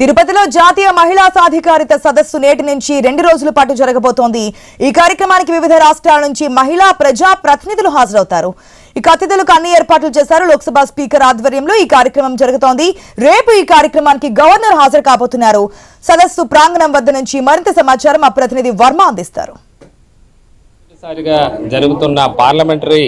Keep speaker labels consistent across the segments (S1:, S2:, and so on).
S1: తిరుపతిలో జాతీయ మహిళా సాధికారిత సదస్సు నేటి నుంచి 2 రోజుల పాటు జరగబోతోంది. ఈ కార్యక్రమానికి వివిధ రాష్ట్రాల నుంచి మహిళా ప్రజా ప్రతినిధులు హాజరవుతారు. ఇక అతిథులకు అన్ని ఏర్పాట్లు చేశారు. లోక్సభ స్పీకర్ ఆధ్వర్యంలో ఈ కార్యక్రమం జరుగుతోంది. రేపు ఈ కార్యక్రమానికి గవర్నర్ హాజరు కాబోతున్నారు. సదస్సు ప్రాంగణం వద్ద నుంచి మరింత సమాచారం మా ప్రతినిధి వర్మ అందిస్తారు.
S2: జరుగుతున్న పార్లమెంటరీ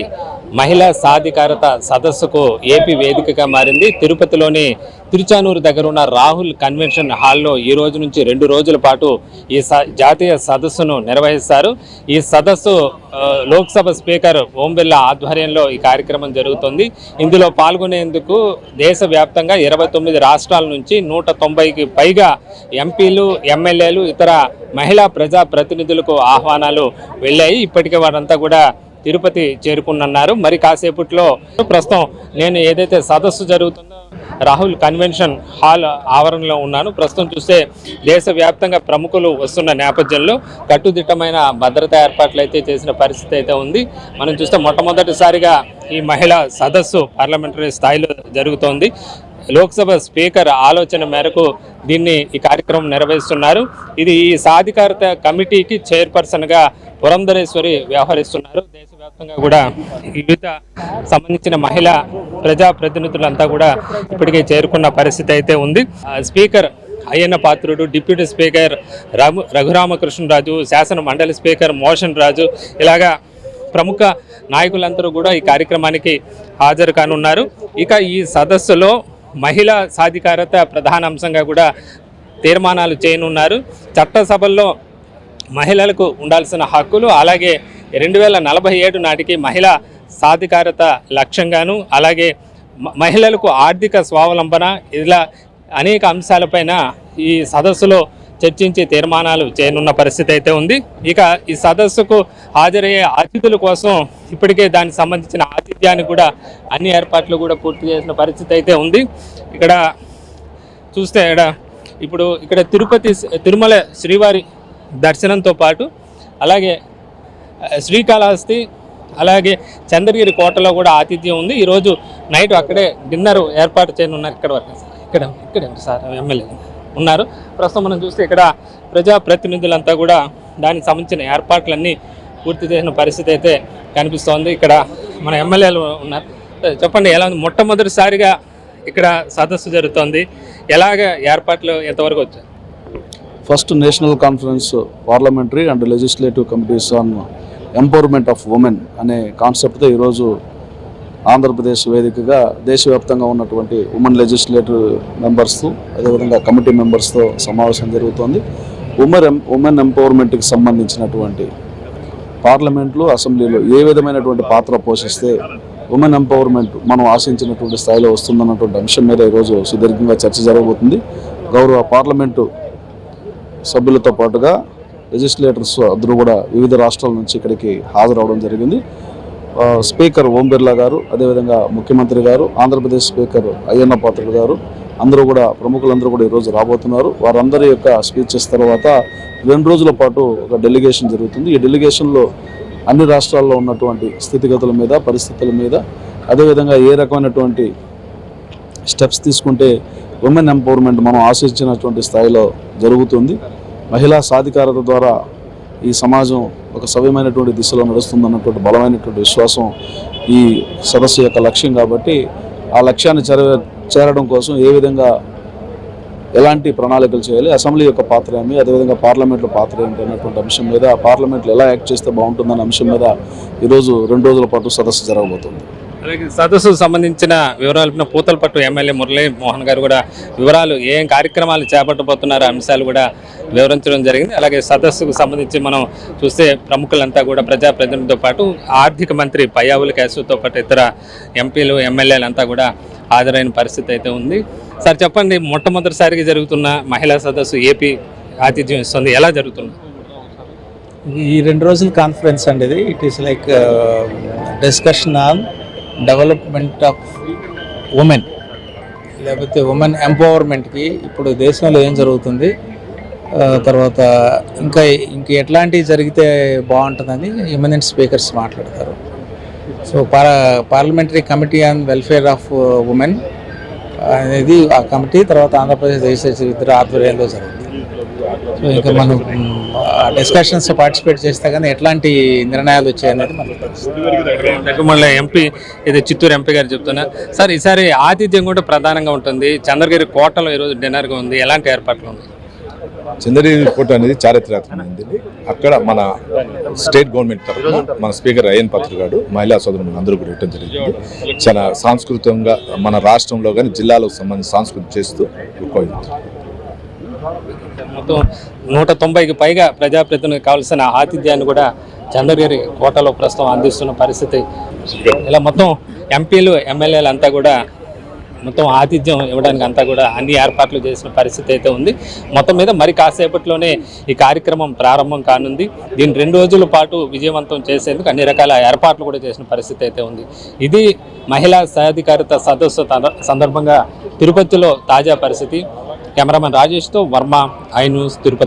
S2: మహిళా సాధికారత సదస్సుకు ఏపీ వేదికగా మారింది. తిరుపతిలోని తిరుచానూరు దగ్గర ఉన్న రాహుల్ కన్వెన్షన్ హాల్లో ఈ రోజు నుంచి 2 రోజుల పాటు ఈ జాతీయ సదస్సును నిర్వహిస్తారు. ఈ సదస్సు లోక్సభ స్పీకర్ ఓం బిర్లా ఆధ్వర్యంలో ఈ కార్యక్రమం జరుగుతుంది. ఇందులో పాల్గొనేందుకు దేశవ్యాప్తంగా 29 రాష్ట్రాల నుంచి 190కి పైగా ఎంపీలు, ఎమ్మెల్యేలు, ఇతర మహిళా ప్రజా ప్రతినిధులకు ఆహ్వానాలు వెళ్ళాయి. ఇప్పటికే వారంతా కూడా తిరుపతి చేరుకున్నారు. మరి కాసేపట్లో ప్రస్తుతం నేను ఏదైతే సదస్సు జరుగుతుందో రాహుల్ కన్వెన్షన్ హాల్ ఆవరణలో ఉన్నాను. ప్రస్తుతం చూస్తే దేశవ్యాప్తంగా ప్రముఖులు వస్తున్న నేపథ్యంలో కట్టుదిట్టమైన భద్రతా ఏర్పాట్లు అయితే చేసిన పరిస్థితి అయితే ఉంది. మనం చూస్తే మొట్టమొదటిసారిగా ఈ మహిళా సదస్సు పార్లమెంటరీ స్థాయిలో జరుగుతోంది. లోక్సభ స్పీకర్ ఆలోచన మేరకు ఈ కార్యక్రమం నిర్వహిస్తున్నారు. ఇది ఈ సాధికారత కమిటీకి చైర్పర్సన్గా పురంధరేశ్వరి వ్యవహరిస్తున్నారు. దేశవ్యాప్తంగా కూడా వివిధ సంబంధించిన మహిళా ప్రజా ప్రతినిధులంతా కూడా ఇప్పటికే చేరుకున్న పరిస్థితి అయితే ఉంది. Speaker Ayyanna Patrudu, deputy speaker Raghuramakrishnaraju, శాసన మండలి స్పీకర్ మోషన్ రాజు, ఇలాగా ప్రముఖ నాయకులందరూ కూడా ఈ కార్యక్రమానికి హాజరు కానున్నారు. ఇక ఈ సదస్సులో మహిళా సాధికారత ప్రధాన అంశంగా కూడా తీర్మానాలు చేయనున్నారు. చట్టసభల్లో మహిళలకు ఉండాల్సిన హక్కులు, అలాగే 2047 నాటికి మహిళా సాధికారత లక్ష్యంగాను, అలాగే మహిళలకు ఆర్థిక స్వావలంబన, ఇలా అనేక అంశాలపైన ఈ సదస్సులో చర్చించి తీర్మానాలు చేయనున్న పరిస్థితి అయితే ఉంది. ఇక ఈ సదస్సుకు హాజరయ్యే అతిథుల కోసం ఇప్పటికే దానికి సంబంధించిన ఆతిథ్యానికి కూడా అన్ని ఏర్పాట్లు కూడా పూర్తి చేసిన పరిస్థితి అయితే ఉంది. ఇక్కడ చూస్తే ఇక్కడ తిరుమల శ్రీవారి దర్శనంతో పాటు అలాగే శ్రీకాళహస్తి, అలాగే చంద్రగిరి కోటలో కూడా ఆతిథ్యం ఉంది. ఈరోజు నైట్ అక్కడే డిన్నర్ ఏర్పాటు చేయనున్నారు. ఇక్కడే సార్ ఎమ్మెల్యే ఉన్నారు. ప్రస్తుతం మనం చూస్తే ఇక్కడ ప్రజాప్రతినిధులంతా కూడా దానికి సంబంధించిన ఏర్పాట్లన్నీ పూర్తి చేసిన పరిస్థితి అయితే కనిపిస్తోంది. ఇక్కడ మన ఎమ్మెల్యేలు ఉన్నారు. చెప్పండి, ఎలా ఉంది? మొట్టమొదటిసారిగా ఇక్కడ సదస్సు జరుగుతోంది. ఎలాగ ఏర్పాట్లు ఎంతవరకు వచ్చాయి?
S3: First national conference parliamentary and legislative committees on empowerment of women అనే కాన్సెప్ట్తో ఈరోజు ఆంధ్రప్రదేశ్ వేదికగా దేశవ్యాప్తంగా ఉన్నటువంటి ఉమెన్ లెజిస్లేటివ్ మెంబర్స్తో, అదేవిధంగా కమిటీ మెంబర్స్తో సమావేశం జరుగుతోంది. ఉమెన్ ఎంపవర్మెంట్కి సంబంధించినటువంటి పార్లమెంట్లో, అసెంబ్లీలో ఏ విధమైనటువంటి పాత్ర పోషిస్తే ఉమెన్ ఎంపవర్మెంట్ మనం ఆశించినటువంటి స్థాయిలో వస్తుందన్నటువంటి అంశం మీద ఈరోజు సుదీర్ఘంగా చర్చ జరగబోతుంది. గౌరవ పార్లమెంటు సభ్యులతో పాటుగా లెజిస్లేటర్స్ అందరూ కూడా వివిధ రాష్ట్రాల నుంచి ఇక్కడికి హాజరవడం జరిగింది. స్పీకర్ ఓం బిర్లా గారు, అదేవిధంగా ముఖ్యమంత్రి గారు, ఆంధ్రప్రదేశ్ స్పీకర్ అయ్యన్న పాత్రుడు గారు, అందరూ కూడా ప్రముఖులందరూ కూడా ఈరోజు రాబోతున్నారు. వారందరి యొక్క స్పీచెస్ తర్వాత 2 రోజుల పాటు ఒక డెలిగేషన్ జరుగుతుంది. ఈ డెలిగేషన్లో అన్ని రాష్ట్రాల్లో ఉన్నటువంటి స్థితిగతుల మీద, పరిస్థితుల మీద, అదేవిధంగా ఏ రకమైనటువంటి స్టెప్స్ తీసుకుంటే ఉమెన్ ఎంపవర్మెంట్ మనం ఆశించినటువంటి స్థాయిలో జరుగుతుంది, మహిళా సాధికారత ద్వారా ఈ సమాజం ఒక సవ్యమైనటువంటి దిశలో నడుస్తుందన్నటువంటి బలమైనటువంటి విశ్వాసం ఈ సదస్సు యొక్క లక్ష్యం. కాబట్టి ఆ లక్ష్యాన్ని చేరడం కోసం ఏ విధంగా ఎలాంటి ప్రణాళికలు చేయాలి, అసెంబ్లీ యొక్క పాత్ర ఏమి, అదేవిధంగా పార్లమెంట్లో పాత్ర ఏంటి అన్నటువంటి అంశం మీద, పార్లమెంట్లో ఎలా యాక్ట్ చేస్తే బాగుంటుందన్న అంశం మీద ఈరోజు 2 రోజుల పాటు సదస్సు జరగబోతుంది.
S2: అలాగే సదస్సుకు సంబంధించిన వివరాలు పూతలపట్టు ఎమ్మెల్యే మురళీ మోహన్ గారు కూడా వివరాలు ఏం కార్యక్రమాలు చేపట్టబోతున్నారో అంశాలు కూడా వివరించడం జరిగింది. అలాగే సదస్సుకు సంబంధించి మనం చూస్తే ప్రముఖులంతా కూడా ప్రజాప్రతినిధులతో పాటు ఆర్థిక మంత్రి పయ్యావుల కేశవ్తో పాటు ఇతర ఎంపీలు, ఎమ్మెల్యేలంతా కూడా హాజరైన పరిస్థితి అయితే ఉంది. సార్ చెప్పండి, మొట్టమొదటిసారిగా జరుగుతున్న మహిళా సదస్సు ఏపీ ఆతిథ్యం ఇస్తుంది, ఎలా జరుగుతుంది?
S4: ఈ 2 రోజుల కాన్ఫరెన్స్ అనేది it is like discussion on development of women, లేకపోతే ఉమెన్ ఎంపవర్మెంట్కి ఇప్పుడు దేశంలో ఏం జరుగుతుంది, తర్వాత ఇంకా ఎట్లాంటివి జరిగితే బాగుంటుందని ఎమినెంట్ స్పీకర్స్ మాట్లాడతారు. So parliamentary committee on welfare of women అనేది ఆ కమిటీ తర్వాత ఆంధ్రప్రదేశ్ లెజిస్లేచర్ ఇద్దరు ఆధ్వర్యంలో జరుగుతుంది. సో ఇంకా మనం డిస్కషన్స్ పార్టిసిపేట్ చేస్తే కానీ ఎట్లాంటి నిర్ణయాలు వచ్చాయనేది మనకు తెలుస్తుంది.
S2: మళ్ళీ ఎంపీ ఇది చిత్తూరు ఎంపీ గారు చెప్తున్నా సార్, ఈసారి ఆతిథ్యం కూడా ప్రధానంగా ఉంటుంది. చంద్రగిరి కోటలో ఈరోజు డిన్నర్గా ఉంది, ఎలాంటి ఏర్పాట్లు ఉన్నాయి?
S5: చంద్రగిరి కోట అనేది చారిత్రాత్మకమైనది. అక్కడ మన స్టేట్ గవర్నమెంట్ తరఫున మన స్పీకర్ అయ్యన్ పాత్ర గారు మహిళా సోదరులు అందరూ కూడా ఇవ్వడం జరిగింది. చాలా సాంస్కృతికంగా మన రాష్ట్రంలో కానీ జిల్లాలకు సంబంధించి సాంస్కృతి చేస్తూ
S2: మొత్తం 190కి పైగా ప్రజాప్రతినిధులకు కావాల్సిన ఆతిథ్యాన్ని కూడా చంద్రగిరి కోటలో ప్రస్తుతం అందిస్తున్న పరిస్థితి. ఇలా మొత్తం ఎంపీలు ఎమ్మెల్యేలు అంతా కూడా మొత్తం ఆతిథ్యం ఇవ్వడానికి అంతా కూడా అన్ని ఏర్పాట్లు చేసిన పరిస్థితి అయితే ఉంది. మొత్తం మీద మరి కాసేపట్లోనే ఈ కార్యక్రమం ప్రారంభం కానుంది. దీన్ని 2 రోజుల పాటు విజయవంతం చేసేందుకు అన్ని రకాల ఏర్పాట్లు కూడా చేసిన పరిస్థితి అయితే ఉంది. ఇది మహిళా సాధికారిత సదస్సు సందర్భంగా తిరుపతిలో తాజా పరిస్థితి. కెమెరామెన్ రాజేష్తో వర్మ, ఐ న్యూస్, తిరుపతి.